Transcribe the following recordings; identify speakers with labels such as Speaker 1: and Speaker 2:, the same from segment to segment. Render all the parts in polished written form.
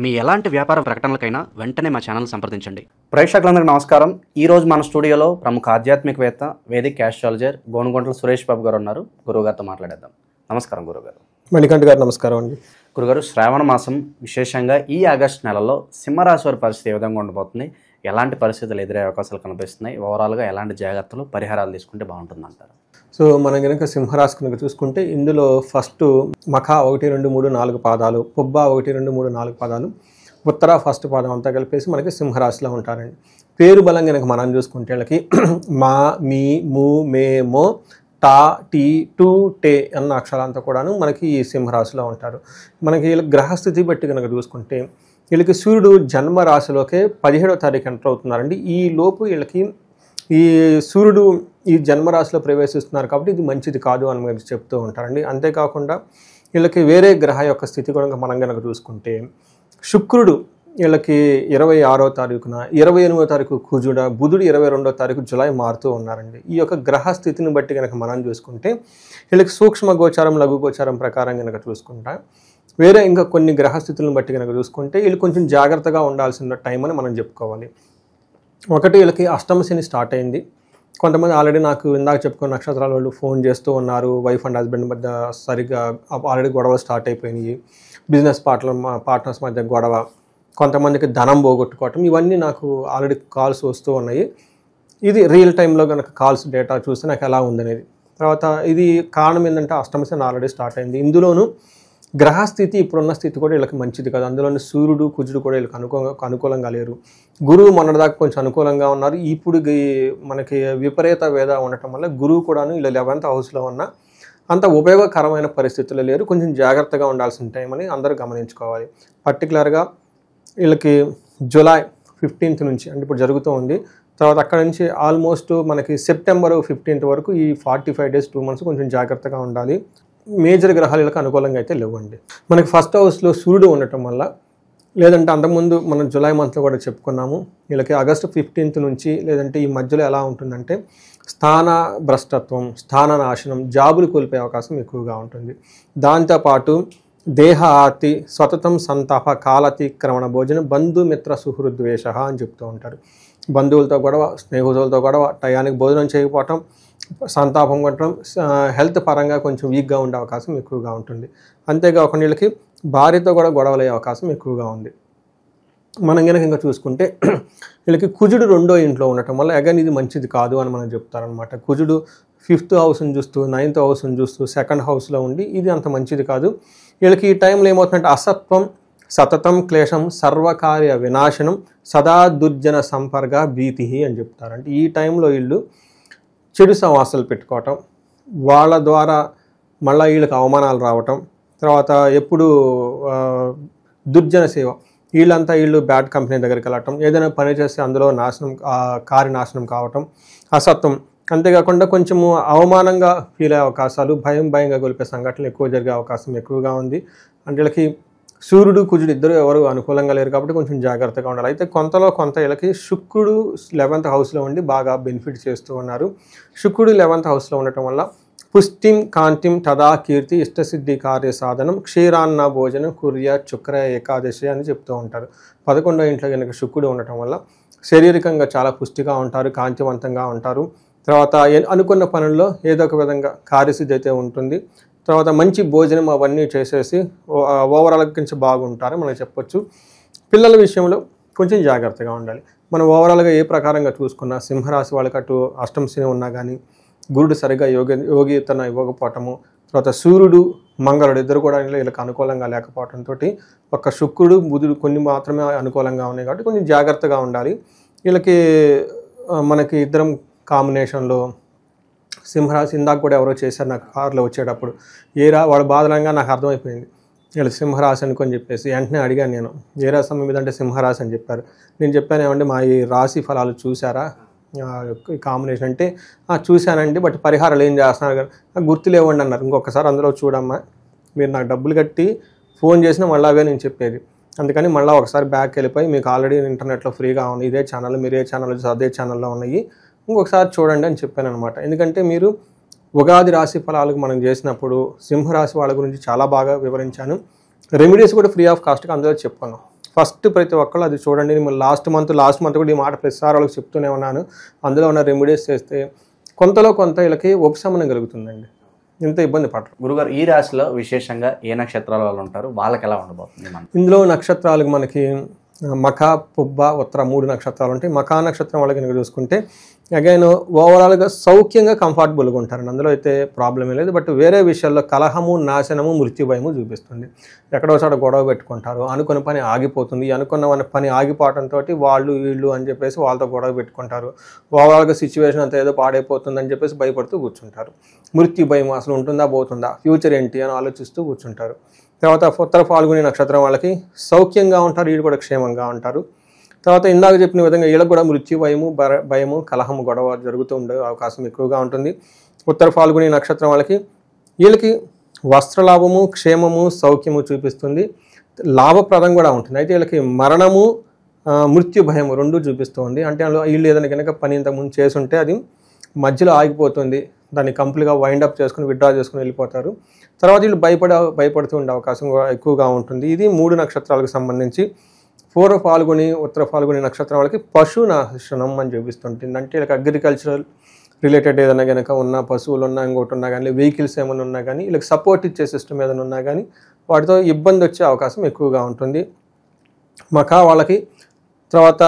Speaker 1: మీ ఎలాంటి వ్యాపార ప్రకటనలకైనా వెంటనే మా ఛానల్ సంప్రదించండి.
Speaker 2: ప్రేక్షకులందరికీ నమస్కారం. ఈరోజు మన స్టూడియోలో ప్రముఖ ఆధ్యాత్మికవేత్త, వేదిక్ ఆస్ట్రాలజర్ గోనుగొంట్ల సురేష్ బాబు గారు ఉన్నారు. గురువుగారితో మాట్లాడేద్దాం. నమస్కారం గురుగారు.
Speaker 3: మణికంఠ గారు నమస్కారం అండి.
Speaker 2: గురుగారు, శ్రావణ మాసం విశేషంగా ఈ ఆగస్టు నెలలో సింహరాశి వారి పరిస్థితి ఏ విధంగా ఉండబోతుంది, ఎలాంటి పరిస్థితులు ఎదురయ్యే అవకాశాలు కనిపిస్తున్నాయి, ఓవరాల్గా ఎలాంటి జాగ్రత్తలు పరిహారాలు తీసుకుంటే బాగుంటుందంటారు?
Speaker 3: సో మనం కనుక సింహరాశి కనుక చూసుకుంటే ఇందులో ఫస్ట్ మఖ 1, 2, 3, 4 పాదాలు, పుబ్బ 1, 2, 3, 4 పాదాలు, ఉత్తర ఫస్ట్ పాదం అంతా కలిపేసి మనకి సింహరాశిలో ఉంటారండి. పేరు బలం కనుక మనం చూసుకుంటే వీళ్ళకి మా, మీ, ము, మే, మో, టా, టీ, టు, టే అన్న అక్షరాలంతా కూడాను మనకి ఈ సింహరాశిలో ఉంటారు. మనకి వీళ్ళ గ్రహస్థితి బట్టి కనుక చూసుకుంటే వీళ్ళకి సూర్యుడు జన్మ రాశిలోకే 17వ తారీఖు ఎంటర్ అవుతున్నారండి. ఈ లోపు వీళ్ళకి ఈ సూర్యుడు ఈ జన్మరాశిలో ప్రవేశిస్తున్నారు కాబట్టి ఇది మంచిది కాదు అని మీరు చెప్తూ ఉంటారండి. అంతేకాకుండా వీళ్ళకి వేరే గ్రహ యొక్క స్థితి కూడా మనం కనుక చూసుకుంటే శుక్రుడు వీళ్ళకి 26వ తారీఖున, 28వ తారీఖు కుజుడ, బుధుడు 22వ తారీఖు జులై మారుతూ ఉన్నారండి. ఈ యొక్క గ్రహ స్థితిని బట్టి కనుక మనం చూసుకుంటే వీళ్ళకి సూక్ష్మ గోచారం, లఘు గోచారం ప్రకారం కనుక చూసుకుంటా వేరే ఇంకా కొన్ని గ్రహస్థితులను బట్టి కనుక చూసుకుంటే వీళ్ళు కొంచెం జాగ్రత్తగా ఉండాల్సిన టైం అని మనం చెప్పుకోవాలి. ఒకటి, వీళ్ళకి అష్టమ శని స్టార్ట్ అయింది. కొంతమంది ఆల్రెడీ నాకు ఇందాక చెప్పుకున్న నక్షత్రాల వాళ్ళు ఫోన్ చేస్తూ ఉన్నారు. వైఫ్ అండ్ హస్బెండ్ మధ్య సరిగ్గా ఆల్రెడీ గొడవలు స్టార్ట్ అయిపోయినాయి. బిజినెస్ పార్ట్నర్స్ మధ్య గొడవ, కొంతమందికి ధనం పోగొట్టుకోవటం, ఇవన్నీ నాకు ఆల్రెడీ కాల్స్ వస్తూ ఉన్నాయి. ఇది రియల్ టైంలో కనుక కాల్స్ డేటా చూస్తే నాకు ఎలా ఉందనేది. తర్వాత ఇది కారణం ఏంటంటే అష్టమ శని ఆల్రెడీ స్టార్ట్ అయింది. ఇందులోనూ గ్రహస్థితి ఇప్పుడున్న స్థితి కూడా వీళ్ళకి మంచిది కాదు. అందులోని సూర్యుడు, కుజుడు కూడా వీళ్ళకి అనుకూలంగా లేరు. గురువు మొన్నటిదాకా కొంచెం అనుకూలంగా ఉన్నారు. ఇప్పుడు మనకి విపరీత వేద ఉండటం వల్ల గురువు కూడాను వీళ్ళు 11th హౌస్లో ఉన్న అంత ఉపయోగకరమైన పరిస్థితుల్లో లేరు. కొంచెం జాగ్రత్తగా ఉండాల్సిన టైం అని అందరూ గమనించుకోవాలి. పర్టికులర్గా వీళ్ళకి జూలై 15th నుంచి అంటే ఇప్పుడు జరుగుతూ ఉంది. తర్వాత అక్కడ నుంచి ఆల్మోస్ట్ మనకి సెప్టెంబర్ 15th వరకు ఈ 45 days 2 months కొంచెం జాగ్రత్తగా ఉండాలి. మేజర్ గ్రహాలు వీళ్ళకి అనుకూలంగా అయితే లేవండి. మనకి ఫస్ట్ హౌస్లో సూర్యుడు ఉండటం వల్ల, లేదంటే అంతకుముందు మనం జూలై మంత్లో కూడా చెప్పుకున్నాము, వీళ్ళకి ఆగస్టు 15th నుంచి లేదంటే ఈ మధ్యలో ఎలా ఉంటుందంటే స్థాన భ్రష్టత్వం, స్థాన నాశనం, జాబులు కోల్పోయే అవకాశం ఎక్కువగా ఉంటుంది. దాంతోపాటు దేహ ఆర్తి, సతతం సంతాప, కాలతిక్రమణ భోజనం, బంధుమిత్ర సుహృద్వేష అని చెప్తూ ఉంటారు. బంధువులతో గొడవ, స్నేహితులతో గొడవ, టయానికి భోజనం చేయకపోవటం, సంతాపం కొట్టడం, హెల్త్ పరంగా కొంచెం వీక్గా ఉండే అవకాశం ఎక్కువగా ఉంటుంది. అంతేకాకుండా వీళ్ళకి భార్యతో కూడా గొడవలయ్యే అవకాశం ఎక్కువగా ఉంది. మనం కనుక ఇంకా చూసుకుంటే వీళ్ళకి కుజుడు 2వ ఇంట్లో ఉండటం వల్ల అగైన్ ఇది మంచిది కాదు అని మనం చెప్తారనమాట. కుజుడు 5th హౌస్ని చూస్తూ, 9th హౌస్ని చూస్తూ 2nd హౌస్లో ఉండి ఇది అంత మంచిది కాదు. వీళ్ళకి ఈ టైంలో ఏమవుతుందంటే అసత్వం, సతతం క్లేశం, సర్వకార్య వినాశనం, సదా దుర్జన సంపర్క భీతి అని చెప్తారు. అంటే ఈ టైంలో వీళ్ళు చెడు సమాసాలు పెట్టుకోవటం, వాళ్ళ ద్వారా మళ్ళీ వీళ్ళకి అవమానాలు రావటం, తర్వాత ఎప్పుడు దుర్జన సేవ, వీళ్ళు బ్యాడ్ కంపెనీ దగ్గరికి వెళ్ళటం, ఏదైనా పని చేస్తే అందులో కార్యనాశనం కావటం, అసత్వం, అంతేకాకుండా కొంచెము అవమానంగా ఫీల్ అయ్యే అవకాశాలు, భయంగా గొలిపే సంఘటనలు ఎక్కువ జరిగే అవకాశం ఎక్కువగా ఉంది. అంటే వీళ్ళకి సూర్యుడు, కుజుడు ఇద్దరు ఎవరు అనుకూలంగా లేరు కాబట్టి కొంచెం జాగ్రత్తగా ఉండాలి. అయితే కొంత వీళ్ళకి శుక్రుడు 11th హౌస్లో ఉండి బాగా బెనిఫిట్ చేస్తూ ఉన్నారు. శుక్రుడు 11th హౌస్లో ఉండటం వల్ల పుష్టిం కాంతిం తదా కీర్తి, ఇష్టసిద్ధి కార్య సాధనం, క్షీరాన్న భోజనం, కుర్య శుక్ర ఏకాదశి అని చెప్తూ ఉంటారు. 11వ ఇంట్లో కనుక శుక్రుడు ఉండటం వల్ల శారీరకంగా చాలా పుష్టిగా ఉంటారు, కాంతివంతంగా ఉంటారు. తర్వాత అనుకున్న పనుల్లో ఏదో ఒక విధంగా కార్యసిద్ధి అయితే ఉంటుంది. తర్వాత మంచి భోజనం అవన్నీ చేసేసి ఓవరాల్గా కొంచెం బాగుంటారు మనం చెప్పొచ్చు. పిల్లల విషయంలో కొంచెం జాగ్రత్తగా ఉండాలి. మనం ఓవరాల్గా ఏ ప్రకారంగా చూసుకున్నా సింహరాశి వాళ్ళకి అటు అష్టమ శని ఉన్నా కానీ గురుడు సరిగా యోగ్యతను ఇవ్వకపోవటము, తర్వాత సూర్యుడు, మంగళుడు ఇద్దరు కూడా వీళ్ళకి అనుకూలంగా లేకపోవడంతో ఒక శుక్రుడు, బుధుడు కొన్ని మాత్రమే అనుకూలంగా ఉన్నాయి కాబట్టి కొంచెం జాగ్రత్తగా ఉండాలి. వీళ్ళకి మనకి ఇద్దరం కాంబినేషన్లో సింహరాశి ఇందాక కూడా ఎవరో చేశారు నాకు కార్లో వచ్చేటప్పుడు, వాడు బాధలంగా నాకు అర్థమైపోయింది వీళ్ళు సింహరాశి అనుకొని చెప్పేసి వెంటనే అడిగాను నేను, ఏ రాశి మీద అంటే సింహరాశి అని చెప్పారు. నేను చెప్పాను ఏమంటే మా ఈ రాశి ఫలాలు చూసారా ఈ కాంబినేషన్ అంటే చూశానండి, బట్ పరిహారాలు ఏం చేస్తున్నారు కదా నాకు గుర్తులేవండి అన్నారు. ఇంకొకసారి అందులో చూడమ్మా, మీరు నాకు డబ్బులు కట్టి ఫోన్ చేసినా మళ్ళీ అవే నేను చెప్పేది, అందుకని మళ్ళీ ఒకసారి బ్యాక్ వెళ్ళిపోయి మీకు ఆల్రెడీ ఇంటర్నెట్లో ఫ్రీగా ఉంది ఇదే ఛానల్, మీరు ఏ ఛానల్ అదే ఛానల్లో ఉన్నాయి, ఇంకొకసారి చూడండి అని చెప్పాను అనమాట. ఎందుకంటే మీరు ఉగాది రాశి ఫలాలకు మనం చేసినప్పుడు సింహరాశి వాళ్ళ గురించి చాలా బాగా వివరించాను. రెమెడీస్ కూడా ఫ్రీ ఆఫ్ కాస్ట్గా అందులో చెప్పుకున్నాం. ఫస్ట్ ప్రతి ఒక్కళ్ళు అది చూడండి. నేను లాస్ట్ మంత్ కూడా ఈ మాట ప్రతిసారి వాళ్ళకి చెప్తూనే ఉన్నాను. అందులో ఉన్న రెమెడీస్ చేస్తే కొంతలో కొంత వీళ్ళకి ఉపశమనం కలుగుతుందండి, ఇంత ఇబ్బంది పడరు.
Speaker 2: గురుగారు, ఈ రాశిలో విశేషంగా ఏ నక్షత్రాల వాళ్ళు ఉంటారు, వాళ్ళకి ఎలా ఉండబోతుంది మనం?
Speaker 3: ఇందులో నక్షత్రాలకు మనకి మఖ, పుబ్బ, ఉత్తర 3 నక్షత్రాలు ఉంటాయి. మఖా నక్షత్రం వాళ్ళకి కనుక చూసుకుంటే అగైన్ ఓవరాల్గా సౌఖ్యంగా కంఫర్టబుల్గా ఉంటారండి, అందులో అయితే ప్రాబ్లమే లేదు. బట్ వేరే విషయాల్లో కలహము, నాశనము, మృత్యుభయము చూపిస్తుంది. ఎక్కడో చోట గొడవ పెట్టుకుంటారు, అనుకున్న పని ఆగిపోతుంది. అనుకున్న పని ఆగిపోవడంతో వాళ్ళు వీళ్ళు అని చెప్పేసి వాళ్ళతో గొడవ పెట్టుకుంటారు. ఓవరాల్గా సిచ్యువేషన్ అంతా ఏదో పాడైపోతుందని చెప్పేసి భయపడుతూ కూర్చుంటారు. మృత్యుభయం అసలు ఉంటుందా పోతుందా, ఫ్యూచర్ ఏంటి అని ఆలోచిస్తూ కూర్చుంటారు. తర్వాత ఉత్తర ఫాల్గుని నక్షత్రం వాళ్ళకి సౌఖ్యంగా ఉంటారు, వీళ్ళు కూడా క్షేమంగా ఉంటారు. తర్వాత ఇందాక చెప్పిన విధంగా వీళ్ళకి కూడా మృత్యు భయము, కలహము, గొడవ జరుగుతూ ఉండే అవకాశం ఎక్కువగా ఉంటుంది. ఉత్తర ఫాల్గుని నక్షత్రం వాళ్ళకి వీళ్ళకి వస్త్రలాభము, క్షేమము, సౌఖ్యము చూపిస్తుంది. లాభప్రదం కూడా ఉంటుంది. అయితే వీళ్ళకి మరణము, మృత్యు భయము 2 చూపిస్తుంది. అంటే వీళ్ళు ఏదైనా కనుక పని ఇంతకుముందు చేసుంటే అది మధ్యలో ఆగిపోతుంది, దాన్ని కంప్లీట్గా వైండప్ చేసుకుని విత్డ్రా చేసుకుని వెళ్ళిపోతారు. తర్వాత వీళ్ళు భయపడుతూ ఉండే అవకాశం ఎక్కువగా ఉంటుంది. ఇది 3 నక్షత్రాలకు సంబంధించి. పూర్వ ఫాల్గుని, ఉత్తర ఫాల్గుని నక్షత్రం వాళ్ళకి పశు నాశనం అని చూపిస్తుంటుంది. అంటే వీళ్ళకి అగ్రికల్చరల్ రిలేటెడ్ ఏదైనా కనుక ఉన్న పశువులు ఉన్నా, ఇంకోటి ఉన్నా కానీ, వెహికల్స్ ఏమైనా ఉన్నా కానీ, వీళ్ళకి సపోర్ట్ ఇచ్చే సిస్టమ్ ఏదైనా ఉన్నా కానీ వాటితో ఇబ్బంది వచ్చే అవకాశం ఎక్కువగా ఉంటుంది. మఖా వాళ్ళకి, తర్వాత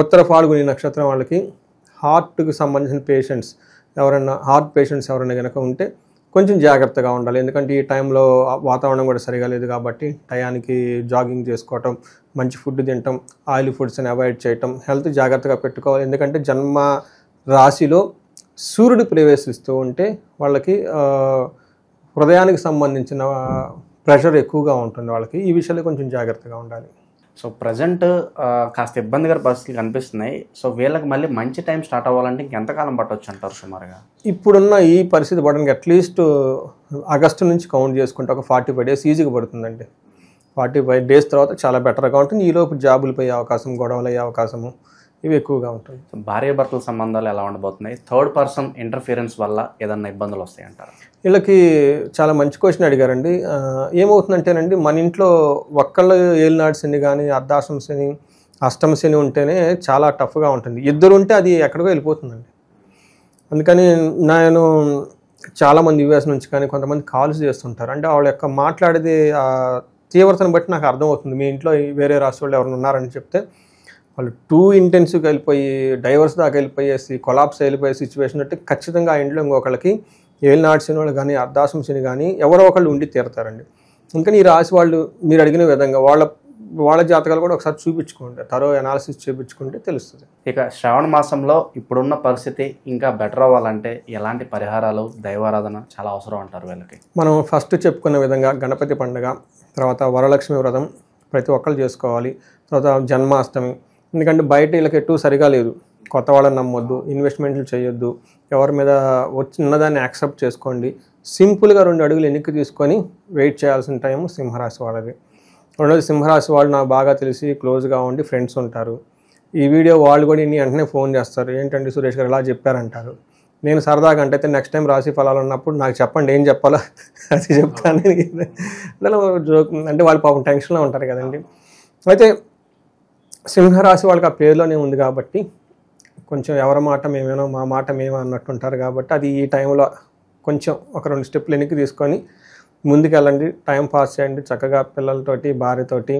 Speaker 3: ఉత్తర ఫాల్గుని నక్షత్రం వాళ్ళకి హార్ట్కి సంబంధించిన పేషెంట్స్ హార్ట్ పేషెంట్స్ ఎవరైనా కనుక ఉంటే కొంచెం జాగ్రత్తగా ఉండాలి. ఎందుకంటే ఈ టైంలో వాతావరణం కూడా సరిగా లేదు కాబట్టి టయానికి జాగింగ్ చేసుకోవటం, మంచి ఫుడ్ తినటం, ఆయిల్ ఫుడ్స్ని అవాయిడ్ చేయటం, హెల్త్ జాగ్రత్తగా పెట్టుకోవాలి. ఎందుకంటే జన్మ రాశిలో సూర్యుడు ప్రవేశిస్తూ ఉంటే వాళ్ళకి హృదయానికి సంబంధించిన ప్రెషర్ ఎక్కువగా ఉంటుంది వాళ్ళకి. ఈ విషయాల్లో కొంచెం జాగ్రత్తగా ఉండాలి.
Speaker 2: సో ప్రజెంట్ కాస్త ఇబ్బందికర పరిస్థితులు కనిపిస్తున్నాయి. సో వీళ్ళకి మళ్ళీ మంచి టైం స్టార్ట్ అవ్వాలంటే ఇంకెంతకాలం పట్టవచ్చు అంటారు సుమారుగా?
Speaker 3: ఇప్పుడున్న ఈ పరిస్థితి పడడానికి అట్లీస్ట్ ఆగస్టు నుంచి కౌంట్ చేసుకుంటే ఒక 45 days ఈజీగా పడుతుందండి. 45 days తర్వాత చాలా బెటర్గా ఉంటుంది. ఈలోపు జాబులు పోయే అవకాశం, గొడవలు అయ్యే అవకాశము ఇవి ఎక్కువగా ఉంటుంది.
Speaker 2: భార్యాభర్తల సంబంధాలు ఎలా ఉండబోతున్నాయి? థర్డ్ పర్సన్ ఇంటర్ఫిరెన్స్ వల్ల ఏదన్నా ఇబ్బందులు వస్తాయి అంటారు?
Speaker 3: వీళ్ళకి చాలా మంచి క్వశ్చన్ అడిగారండి. ఏమవుతుందంటేనండి, మన ఇంట్లో ఒక్కళ్ళు ఏలినాడు శని కానీ, అర్ధాష్టమ శని, అష్టమ శని ఉంటేనే చాలా టఫ్గా ఉంటుంది. ఇద్దరు ఉంటే అది ఎక్కడికో వెళ్ళిపోతుందండి. అందుకని నేను చాలామంది యూఎస్ నుంచి కానీ కొంతమంది కాల్స్ చేస్తుంటారు. అంటే వాళ్ళ యొక్క మాట్లాడేది తీవ్రతను బట్టి నాకు అర్థమవుతుంది. మీ ఇంట్లో వేరే రాష్ట్ర వాళ్ళు ఎవరైనా ఉన్నారని చెప్తే వాళ్ళు టూ ఇంటెన్సివ్గా వెళ్ళిపోయి డైవర్స్ దాకా వెళ్ళిపోయేసి కొలాప్స్ వెళ్ళిపోయే సిచ్యువేషన్ అంటే ఖచ్చితంగా ఆ ఇంట్లో ఇంకొకళ్ళకి ఏలినాడు శని వాళ్ళు కానీ, అర్ధాష్టమ శని కానీ ఎవరో ఒకళ్ళు ఉండి తీరతారండి. అందుకని ఈ రాశి వాళ్ళు మీరు అడిగిన విధంగా వాళ్ళ జాతకాలు కూడా ఒకసారి చూపించుకోండి, తరో అనాలిసిస్ చూపించుకుంటే తెలుస్తుంది.
Speaker 2: ఇక శ్రావణ మాసంలో ఇప్పుడున్న పరిస్థితి ఇంకా బెటర్ అవ్వాలంటే ఎలాంటి పరిహారాలు, దైవారాధన చాలా అవసరం అంటారు వీళ్ళకి?
Speaker 3: మనం ఫస్ట్ చెప్పుకున్న విధంగా గణపతి పండుగ, తర్వాత వరలక్ష్మి వ్రతం ప్రతి ఒక్కళ్ళు చేసుకోవాలి. తర్వాత జన్మాష్టమి, ఎందుకంటే బయట వీళ్ళకి ఎటు సరిగా లేదు. కొత్త వాళ్ళని నమ్మొద్దు, ఇన్వెస్ట్మెంట్లు చేయొద్దు, ఎవరి మీద వచ్చినదాన్ని యాక్సెప్ట్ చేసుకోండి. సింపుల్గా 2 అడుగులు వెనక్కి తీసుకొని వెయిట్ చేయాల్సిన టైం సింహరాశి వాళ్ళది. రెండోది, సింహరాశి వాళ్ళు నాకు బాగా తెలిసి క్లోజ్గా ఉండి ఫ్రెండ్స్ ఉంటారు. ఈ వీడియో వాళ్ళు కూడా ఇన్ని వెంటనే ఫోన్ చేస్తారు, ఏంటంటే సురేష్ గారు ఇలా చెప్పారంటారు. నేను సరదాగా అంటే నెక్స్ట్ టైం రాశి ఫలాలు ఉన్నప్పుడు నాకు చెప్పండి, ఏం చెప్పాలో అది చెప్తాను. జోక్ అంటే వాళ్ళు పాపం టెన్షన్లో ఉంటారు కదండి. అయితే సింహరాశి వాళ్ళకి ఆ పేరులోనే ఉంది కాబట్టి కొంచెం ఎవరి మాట మేమేనో మా మాట మేమో అన్నట్టుంటారు. కాబట్టి అది ఈ టైంలో కొంచెం ఒక 2 స్టెప్లు వెనక్కి తీసుకొని ముందుకెళ్ళండి, టైం పాస్ చేయండి, చక్కగా పిల్లలతోటి, భార్యతోటి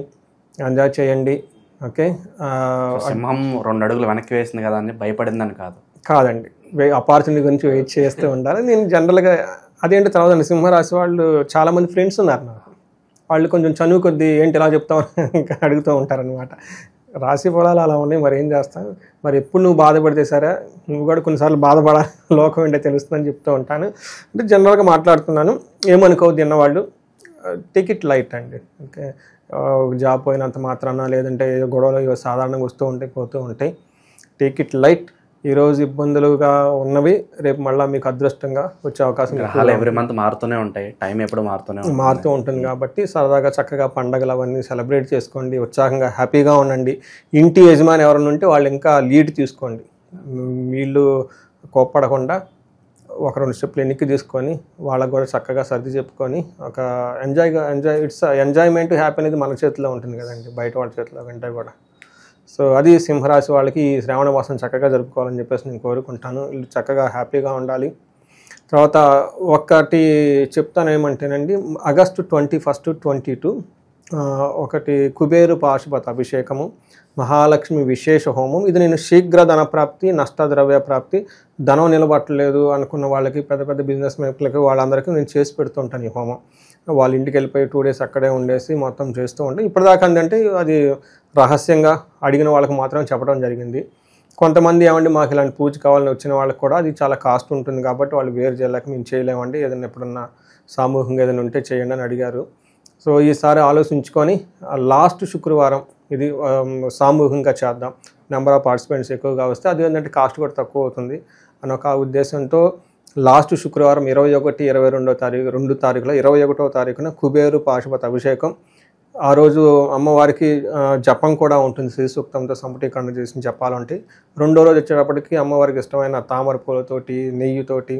Speaker 3: ఎంజాయ్ చేయండి. ఓకే,
Speaker 2: సింహం 2 అడుగులు వెనక్కి వేసింది కదా అని భయపడిందని
Speaker 3: కాదండి, ఆపర్చునిటీ గురించి వెయిట్ చేస్తూ ఉండాలి. నేను జనరల్గా అదేంటి తర్వాత సింహరాశి వాళ్ళు చాలామంది ఫ్రెండ్స్ ఉన్నారు నాకు, వాళ్ళు కొంచెం చనువు కొద్దీ ఏంటి ఇలా చెప్తాం ఇంకా అడుగుతూ ఉంటారనమాట. రాశి ఫలాలు అలా ఉన్నాయి, మరి ఏం చేస్తాను, మరి ఎప్పుడు నువ్వు బాధపడితే సరే నువ్వు కూడా కొన్నిసార్లు బాధపడాలి, లోకం ఏంటో తెలుస్తుందని చెప్తూ ఉంటాను. అంటే జనరల్గా మాట్లాడుతున్నాను, ఏమనుకోవద్దు అన్నవాళ్ళు టేక్ ఇట్ లైట్ అండి. ఓకే, జాబ్ పోయినంత మాత్రాన లేదంటే ఏదో గొడవలు సాధారణంగా వస్తూ ఉంటాయి, పోతూ ఉంటాయి. Take it light. ఈరోజు ఇబ్బందులుగా ఉన్నవి రేపు మళ్ళీ మీకు అదృష్టంగా వచ్చే అవకాశం
Speaker 2: ఎవ్రీ మంత్ మారుతూనే ఉంటాయి, టైం ఎప్పుడు మారుతూ
Speaker 3: ఉంటుంది. కాబట్టి సరదాగా చక్కగా పండగలు అవన్నీ సెలబ్రేట్ చేసుకోండి, ఉత్సాహంగా హ్యాపీగా ఉండండి. ఇంటి యజమాని ఎవరైనా ఉంటే వాళ్ళు ఇంకా లీడ్ తీసుకోండి, వీళ్ళు కోప్పడకుండా ఒక 2 స్టెప్లు ఎన్నిక తీసుకొని వాళ్ళకు కూడా చక్కగా సర్ది చెప్పుకొని ఒక ఎంజాయ్మెంట్ హ్యాపీ అనేది మన చేతిలో ఉంటుంది కదండి, బయట వాళ్ళ చేతిలో కంటే కూడా. సో అది సింహరాశి వాళ్ళకి ఈ శ్రావణ మాసం చక్కగా జరుపుకోవాలని చెప్పేసి నేను కోరుకుంటాను. వీళ్ళు చక్కగా హ్యాపీగా ఉండాలి. తర్వాత ఒకటి చెప్తాను ఏమంటేనండి, ఆగస్టు 21, 22 ఒకటి కుబేరు పాశుపత అభిషేకము, మహాలక్ష్మి విశేష హోమం. ఇది నేను శీఘ్ర ధన ప్రాప్తి, నష్టద్రవ్య ప్రాప్తి, ధనం నిలబట్టలేదు అనుకున్న వాళ్ళకి, పెద్ద పెద్ద బిజినెస్ మ్యాన్లకి వాళ్ళందరికీ నేను చేసి పెడుతుంటాను ఈ హోమం. వాళ్ళ ఇంటికి వెళ్ళిపోయి 2 days అక్కడే ఉండేసి మొత్తం చేస్తూ ఉంటాను. ఇప్పటిదాకా ఏంటంటే అది రహస్యంగా అడిగిన వాళ్ళకి మాత్రం చెప్పడం జరిగింది. కొంతమంది ఏమండి మాకు ఇలాంటి పూజ కావాలని వచ్చిన వాళ్ళకి కూడా అది చాలా కాస్ట్ ఉంటుంది కాబట్టి వాళ్ళు వేరు చేయలేక మేము చేయలేమండి, ఏదైనా ఎప్పుడన్నా సామూహికంగా ఏదైనా ఉంటే చేయండి అని అడిగారు. సో ఈసారి ఆలోచించుకొని లాస్ట్ శుక్రవారం ఇది సామూహికంగా చేద్దాం, నెంబర్ ఆఫ్ పార్టిసిపెంట్స్ ఎక్కువగా వస్తే అది ఏంటంటే కాస్ట్ కూడా తక్కువ అవుతుంది అని ఒక ఉద్దేశంతో లాస్ట్ శుక్రవారం 21, 22వ తారీఖు 2 తారీఖులో 21వ తారీఖున కుబేరు పాశుపత అభిషేకం. ఆ రోజు అమ్మవారికి జపం కూడా ఉంటుంది, శ్రీ సూక్తంతో సంపుటీకరణ చేసి చెప్పాలంటే. 2వ రోజు వచ్చేటప్పటికి అమ్మవారికి ఇష్టమైన తామర పూలతోటి, నెయ్యితోటి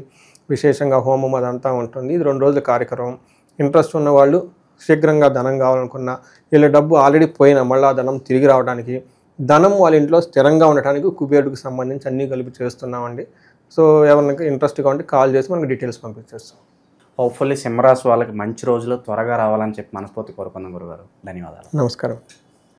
Speaker 3: విశేషంగా హోమం అదంతా ఉంటుంది. ఇది 2 రోజుల కార్యక్రమం. ఇంట్రెస్ట్ ఉన్నవాళ్ళు, శీఘ్రంగా ధనం కావాలనుకున్న, వీళ్ళ డబ్బు ఆల్రెడీ పోయినా మళ్ళీ ఆ ధనం తిరిగి రావడానికి, ధనం వాళ్ళ ఇంట్లో స్థిరంగా ఉండటానికి కుబేరుడికి సంబంధించి అన్నీ కలిపి చేస్తున్నామండి. సో ఎవరికి ఇంట్రెస్ట్గా ఉంటే కాల్ చేసి మనకు డీటెయిల్స్ పంపించేస్తాం.
Speaker 2: హోప్ఫుల్లీ సింహరాశి వాళ్ళకి మంచి రోజులు త్వరగా రావాలని చెప్పి మనస్ఫూర్తి కోరుకుందాం గురుగారు. ధన్యవాదాలు.
Speaker 3: నమస్కారం.